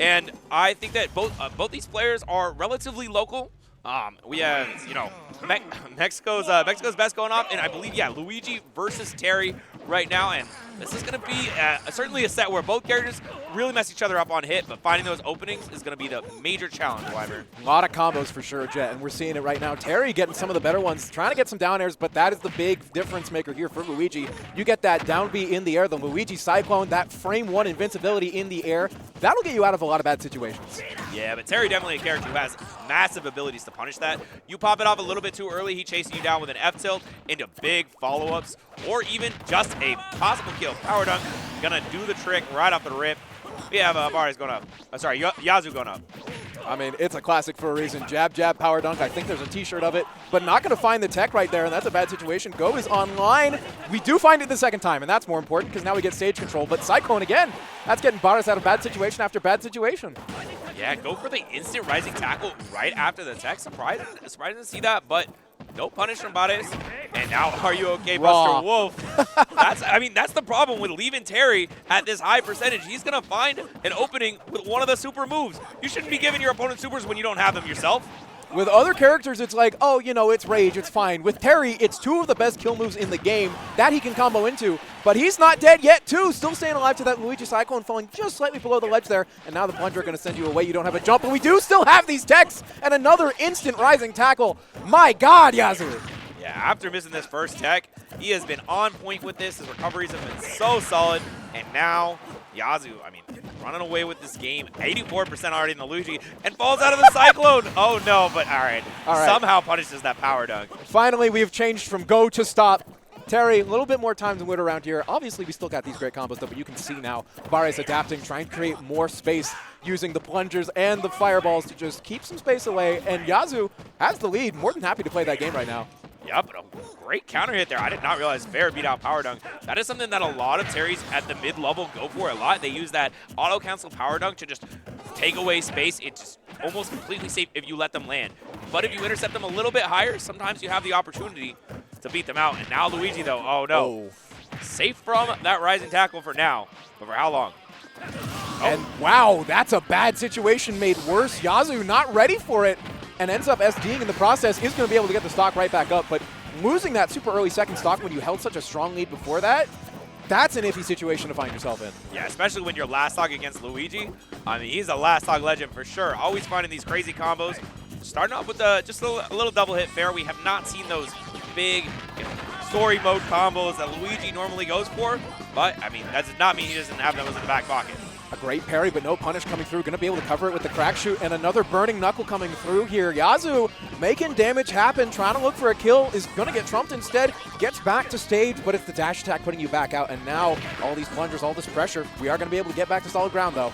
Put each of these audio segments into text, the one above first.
And I think that both these players are relatively local. We have, you know, Mexico's best going off, and I believe, yeah, Luigi versus Terry right now, and this is going to be certainly a set where both characters really mess each other up on hit, but finding those openings is going to be the major challenge, Wyvern. A lot of combos for sure, Jet, and we're seeing it right now. Terry getting some of the better ones, trying to get some down airs, but that is the big difference maker here for Luigi. You get that down B in the air, the Luigi Cyclone, that frame 1 invincibility in the air, that'll get you out of a lot of bad situations. Yeah, but Terry definitely a character who has massive abilities to punish that. You pop it off a little bit too early, he chasing you down with an F-tilt into big follow-ups, or even just a possible kill. Power dunk, gonna do the trick right off the rip. We have Barres going up. YaZu going up. I mean, it's a classic for a reason. Jab, jab, power dunk. I think there's a t-shirt of it, but not going to find the tech right there, and that's a bad situation. Go is online. We do find it the second time, and that's more important because now we get stage control. But Cyclone again, that's getting Barres out of bad situation after bad situation. Yeah, go for the instant rising tackle right after the tech. Surprising to see that, but no punish from Barres. And now, are you okay, Buster Wolf? That's the problem with leaving Terry at this high percentage. He's going to find an opening with one of the super moves. You shouldn't be giving your opponent supers when you don't have them yourself. With other characters, it's like, oh, you know, it's rage, it's fine. With Terry, it's 2 of the best kill moves in the game that he can combo into. But he's not dead yet, too. Still staying alive to that Luigi Cyclone, falling just slightly below the ledge there. And now the plunger going to send you away. You don't have a jump, but we do still have these techs and another instant rising tackle. My God, YaZu. Yeah, after missing this first tech, he has been on point with this. His recoveries have been so solid. And now, YaZu, running away with this game. 84% already in the Luigi, and falls out of the Cyclone. Oh, no, but all right. Somehow punishes that power dunk. Finally, we've changed from go to stop. Terry, a little bit more time than wood around here. Obviously, we still got these great combos, though, but you can see now Barres adapting, trying to create more space using the plungers and the fireballs to just keep some space away. And YaZu has the lead. More than happy to play that game right now. Yep, a great counter hit there. I did not realize Fair beat out Power Dunk. That is something that a lot of Terrys at the mid-level go for a lot. They use that auto-cancel Power Dunk to just take away space. It's just almost completely safe if you let them land. But if you intercept them a little bit higher, sometimes you have the opportunity to beat them out. And now Luigi, though, oh no. Safe from that rising tackle for now, but for how long? And wow, that's a bad situation made worse. YaZu not ready for it and ends up SDing in the process. Is going to be able to get the stock right back up, but losing that super early second stock when you held such a strong lead before that, that's an iffy situation to find yourself in. Yeah, especially when you're last stock against Luigi. He's a last stock legend for sure. Always finding these crazy combos. Starting off with just a little double hit Fair. We have not seen those big story mode combos that Luigi normally goes for, but that does not mean he doesn't have those in the back pocket. A great parry, but no punish coming through. Going to be able to cover it with the crack shoot, and another burning knuckle coming through here. YaZu making damage happen, trying to look for a kill, is going to get trumped instead. Gets back to stage, but it's the dash attack putting you back out, and now all these plungers, all this pressure. We are going to be able to get back to solid ground, though.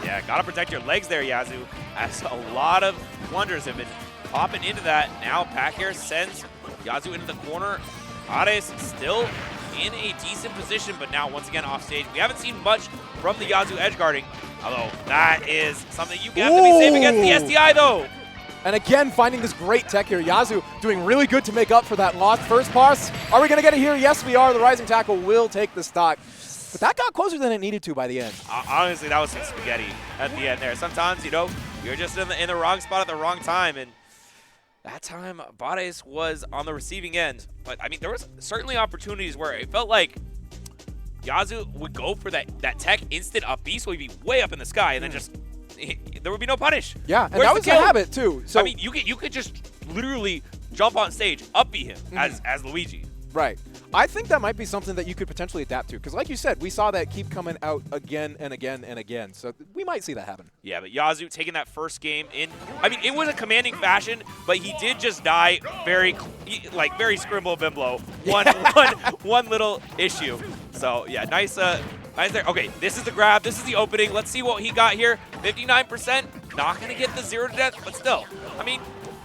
Yeah, got to protect your legs there, YaZu, as a lot of plungers have been popping into that. Now Packer sends YaZu into the corner. Barres still in a decent position, but now once again off stage. We haven't seen much from the YaZu edge guarding, although that is something you have to be safe against the SDI, though. And again, finding this great tech here. YaZu doing really good to make up for that lost first pass. Are we going to get it here? Yes, we are. The rising tackle will take the stock. But that got closer than it needed to by the end. Honestly, that was some spaghetti at the end there. Sometimes, you're just in the wrong spot at the wrong time, and that time, Barres was on the receiving end. But, there was certainly opportunities where it felt like YaZu would go for that tech instant up B, so he'd be way up in the sky, and then just there would be no punish. Yeah, and that was a habit, too. So you could just literally jump on stage, up B him as Luigi. Right. I think that might be something that you could potentially adapt to, because like you said, we saw that keep coming out again and again and again, so we might see that happen. Yeah, but YaZu taking that first game in, it was a commanding fashion, but he did just die very scrimble bimbo. One little issue. So yeah, nice there. Okay, this is the grab, this is the opening. Let's see what he got here. 59%, not gonna get the 0 to death, but still,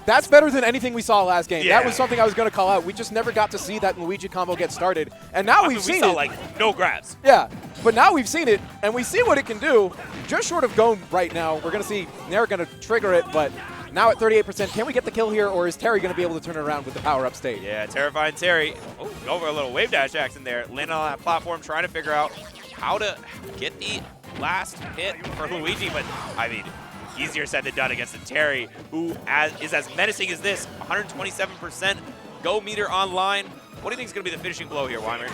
that's better than anything we saw last game. Yeah. That was something I was going to call out. We just never got to see that Luigi combo get started. And now we've seen it. We saw, no grabs. Yeah, but now we've seen it, and we see what it can do. Just short of going right now. We're going to see they're going to trigger it, but now at 38%, can we get the kill here, or is Terry going to be able to turn it around with the power-up state? Yeah, terrifying Terry. Oh, go for a little wave dash action there. Landing on that platform, trying to figure out how to get the last hit for Luigi, but I mean, easier said than done against a Terry, who is as menacing as this. 127% go meter online. What do you think is going to be the finishing blow here, Weimer?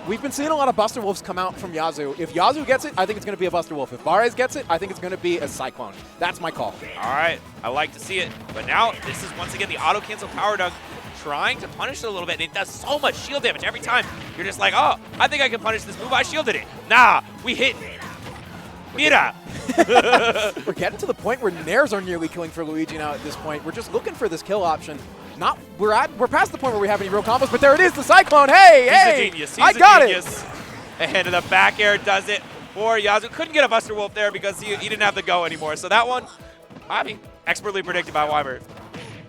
We've been seeing a lot of Buster Wolves come out from YaZu. If YaZu gets it, I think it's going to be a Buster Wolf. If Bares gets it, I think it's going to be a Cyclone. That's my call. All right, I like to see it. But now this is once again the auto-cancel power dunk, trying to punish it a little bit, and it does so much shield damage every time. You're just like, oh, I think I can punish this move. I shielded it. Nah, we hit. Mira. We're getting to the point where nairs are nearly killing for Luigi now at this point. We're just looking for this kill option. We're past the point where we have any real combos, but there it is, the Cyclone. Hey, He's a genius. I got it. And the back air does it for YaZu. Couldn't get a Buster Wolf there because he didn't have the go anymore. So that one, I mean, expertly predicted by Weimer.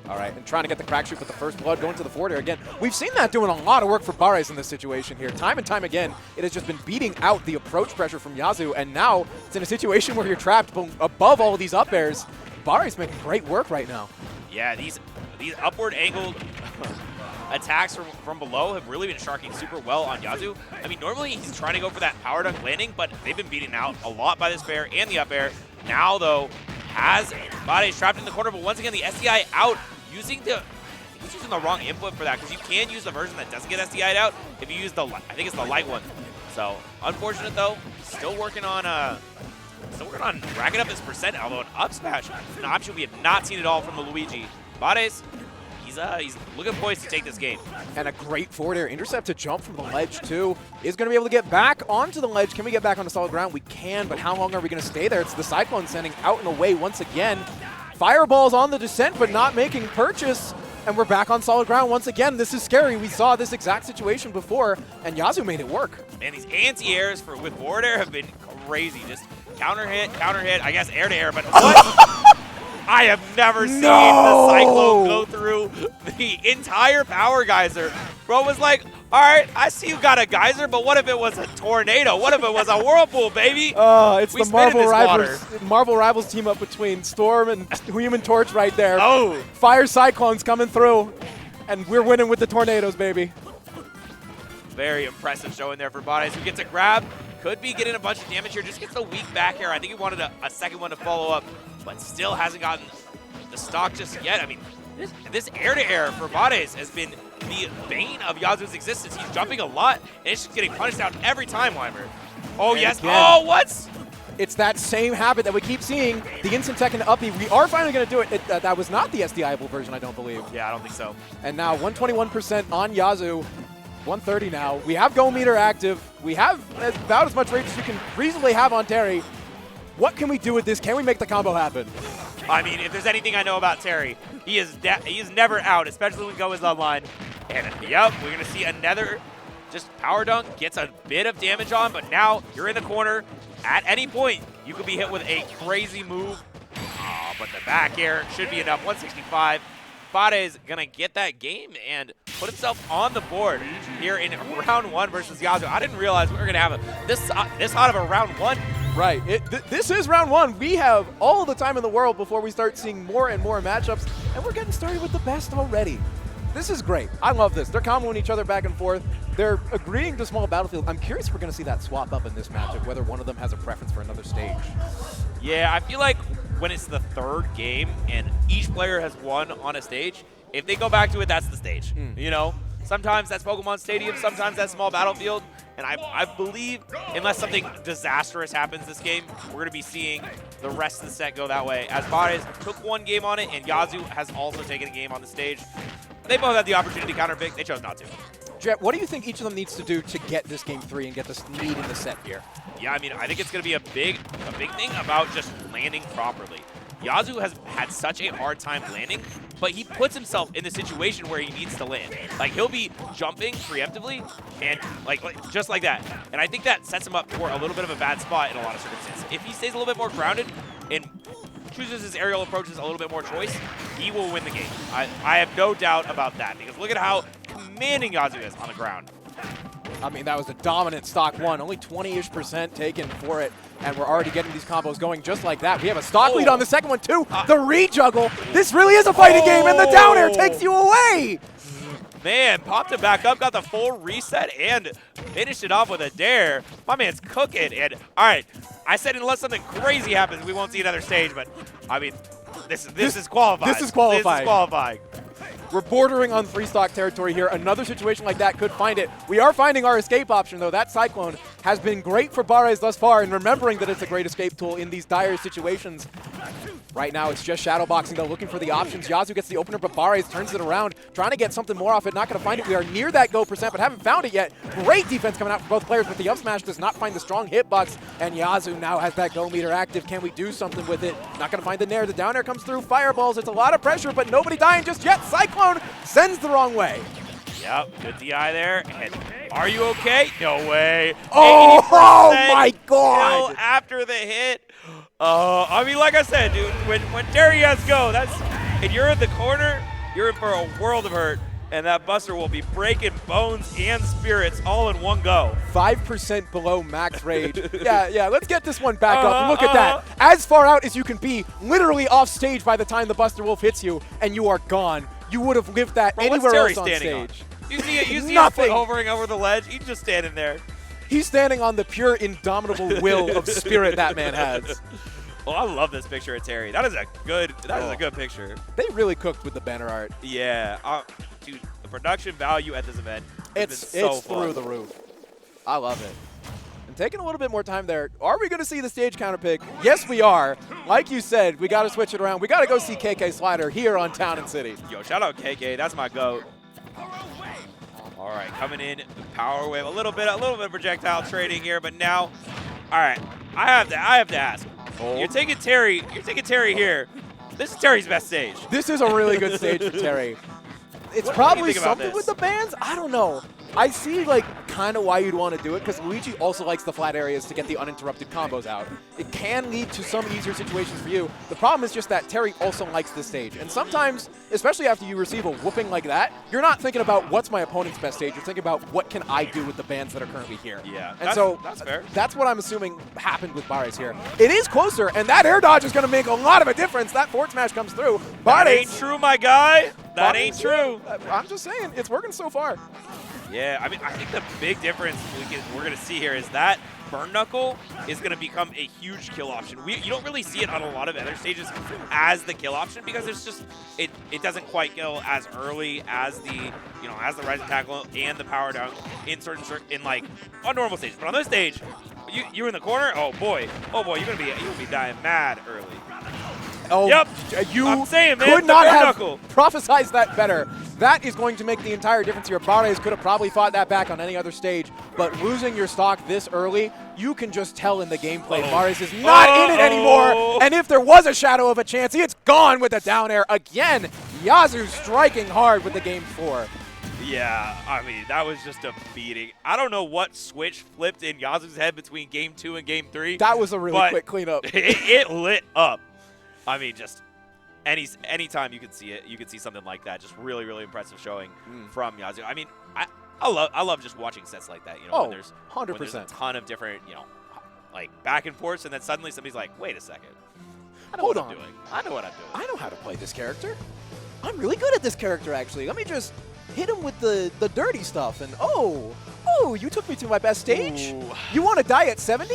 All right, and trying to get the crack shoot with the first blood, going to the forward air again. We've seen that doing a lot of work for Bares in this situation here. Time and time again, it has just been beating out the approach pressure from YaZu, and now it's in a situation where you're trapped above all of these up airs. Bares making great work right now. Yeah, these upward angled attacks from below have really been sharking super well on YaZu. I mean, normally he's trying to go for that power dunk landing, but they've been beaten out a lot by this fair and the up air. Now, though, has Bares trapped in the corner, but once again, the SDI out using the... I think he's using the wrong input for that, because you can use the version that doesn't get SDI'd out if you use the... I think it's the light one. So, unfortunate, though. Still working on racking up his percent, although an up smash is an option we have not seen at all from the Luigi. Bares, he's looking poised to take this game. And a great forward air intercept to jump from the ledge, too. Is going to be able to get back onto the ledge. Can we get back onto solid ground? We can, but how long are we going to stay there? It's the Cyclone sending out and away once again. Fireballs on the descent, but not making purchase. And we're back on solid ground once again. This is scary. We saw this exact situation before, and YaZu made it work. Man, these anti-airs with forward air have been crazy. Just counter hit, I guess air to air, but what? I have never seen the Cyclone go through the entire power geyser. Bro was like, all right, I see you got a geyser, but what if it was a tornado? What if it was a whirlpool, baby? It's the Marvel Rivals team up between Storm and Human Torch right there. Oh. Fire Cyclones coming through, and we're winning with the tornadoes, baby. Very impressive showing there for Bares, who gets a grab. Could be getting a bunch of damage here. Just gets the weak back air. I think he wanted a second one to follow up, but still hasn't gotten the stock just yet. I mean, this air-to-air for Bares has been the bane of YaZu's existence. He's jumping a lot, and it's just getting punished out every time, Weimer. Oh, and yes. Again, oh, what? It's that same habit that we keep seeing. The instant tech and uppy. We are finally going to do it. That was not the SDI-able version, I don't believe. Yeah, I don't think so. And now 121% on YaZu. 130 now. We have Go Meter active. We have about as much rage as you can reasonably have on Terry. What can we do with this? Can we make the combo happen? I mean, if there's anything I know about Terry, he is never out, especially when Go is online. And yep, we're going to see another just power dunk, gets a bit of damage on, but now you're in the corner. At any point, you could be hit with a crazy move. But the back air should be enough. 165. Bares going to get that game and put himself on the board here in round one versus YaZu. I didn't realize we were going to have this hot of a round one. Right. This is round one. We have all the time in the world before we start seeing more and more matchups, and we're getting started with the best already. This is great. I love this. They're comboing each other back and forth. They're agreeing to small battlefield. I'm curious if we're going to see that swap up in this matchup, whether one of them has a preference for another stage. Yeah, I feel like when it's the third game and each player has won on a stage, if they go back to it, that's the stage. You know, sometimes that's Pokemon Stadium, sometimes that's small battlefield. And I believe, unless something disastrous happens this game, we're going to be seeing the rest of the set go that way. As Bares took one game on it, and YaZu has also taken a game on the stage. They both had the opportunity to counter pick. They chose not to. Jet, what do you think each of them needs to do to get this game 3 and get this lead in the set here? Yeah, I mean, I think it's going to be a big thing about just landing properly. YaZu has had such a hard time landing, but he puts himself in the situation where he needs to land. Like, he'll be jumping preemptively, and like just like that. And I think that sets him up for a little bit of a bad spot in a lot of circumstances. If he stays a little bit more grounded and chooses his aerial approaches a little bit more choice, he will win the game. I have no doubt about that, because look at how commanding YaZu is on the ground. I mean, that was a dominant stock one. Only 20-ish% taken for it, and we're already getting these combos going just like that. We have a stock lead on the second one, too. The re-juggle. This really is a fighting game, and the down air takes you away. Man, popped it back up, got the full reset, and finished it off with a dare. My man's cooking. And all right, I said unless something crazy happens, we won't see another stage. But I mean, this is qualifying. This is qualifying. This is qualifying. We're bordering on 3-stock territory here. Another situation like that could find it. We are finding our escape option, though. That Cyclone has been great for Bares thus far, and remembering that it's a great escape tool in these dire situations. Right now, it's just shadowboxing, though, looking for the options. YaZu gets the opener, but Bares turns it around, trying to get something more off it. Not going to find it. We are near that go percent, but haven't found it yet. Great defense coming out from both players, but the up smash does not find the strong hitbox, and YaZu now has that go meter active. Can we do something with it? Not going to find the nair. The down air comes through. Fireballs. It's a lot of pressure, but nobody dying just yet. Cyclone sends the wrong way. Yep, good DI there. And are you okay? No way. Oh my God. Kill after the hit. I mean, like I said, dude, when Terry has go, and you're in the corner, you're in for a world of hurt. And that Buster will be breaking bones and spirits all in one go. 5% below max rage. yeah, let's get this one back up. Look at that. As far out as you can be, literally off stage by the time the Buster Wolf hits you, and you are gone. You would have lived that anywhere else on stage. You see him hovering over the ledge. He's just standing there. He's standing on the pure indomitable will of spirit that man has. Well, I love this picture of Terry. That is a good picture. They really cooked with the banner art. Yeah. Dude, the production value at this event it's so through the roof. I love it. And taking a little bit more time there, are we going to see the stage counter pick? Yes, we are. Like you said, we got to switch it around. We got to go see KK Slider here on Town and City. Yo, shout out KK. That's my GOAT. All right, coming in, power wave, a little bit of projectile trading here, but now, all right, I have to ask. Oh. You're taking Terry here. This is Terry's best stage. This is a really good stage for Terry. It's probably something with the bands. I don't know. I see like kind of why you'd want to do it because Luigi also likes the flat areas to get the uninterrupted combos out. It can lead to some easier situations for you. The problem is just that Terry also likes this stage. And sometimes, especially after you receive a whooping like that, you're not thinking about what's my opponent's best stage. You're thinking about what can I do with the bands that are currently here. Yeah, and that's fair. That's what I'm assuming happened with Bares here. It is closer, and that air dodge is going to make a lot of a difference. That forward smash comes through. That ain't true, my guy. That ain't true. I'm just saying, it's working so far. Yeah, I mean, I think the big difference we're going to see here is that Burn Knuckle is going to become a huge kill option. You don't really see it on a lot of other stages as the kill option because it's just it doesn't quite kill as early as the as the rising tackle and the power down in like on normal stages. But on this stage, you're in the corner. Oh boy, you're gonna be dying mad early. Oh, yep. You saying, man, could not have knuckle. prophesized that better. That is going to make the entire difference here. Bares could have probably fought that back on any other stage, but losing your stock this early, you can just tell in the gameplay. Bares is not in it anymore, and if there was a shadow of a chance, it's gone with the down air again. YaZu striking hard with the game 4. Yeah, I mean, that was just a beating. I don't know what switch flipped in YaZu's head between game 2 and game 3. That was a really quick cleanup. It lit up. I mean, just anytime you can see it, you can see something like that. Just really, really impressive showing from YaZu. I mean, I love just watching sets like that. When there's 100%. When there's a ton of different, like back and forth, and then suddenly somebody's like, wait a second, I know what I'm doing. I know what I'm doing. I know how to play this character. I'm really good at this character, actually. Let me just hit him with the dirty stuff, and oh, you took me to my best stage? Ooh. You want to die at 70?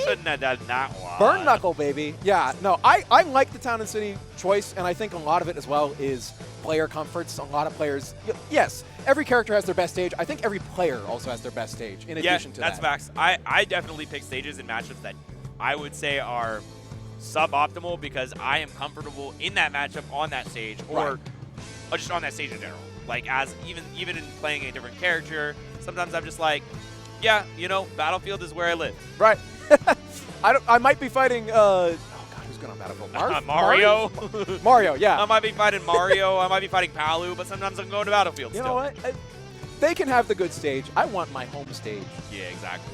Burn Knuckle, baby. Yeah, no, I like the Town and City choice, and I think a lot of it as well is player comforts. A lot of players, yes, every character has their best stage. I think every player also has their best stage in addition to that. Yeah, that's facts. I definitely pick stages and matchups that I would say are suboptimal because I am comfortable in that matchup on that stage or just on that stage in general. Like even in playing a different character, sometimes I'm just like, yeah, Battlefield is where I live. Right. I might be fighting. Oh God, who's good on Battlefield? Mario. Mario, yeah. I might be fighting Mario. I might be fighting Palu, but sometimes I'm going to Battlefield. You know what? They can have the good stage. I want my home stage. Yeah, exactly.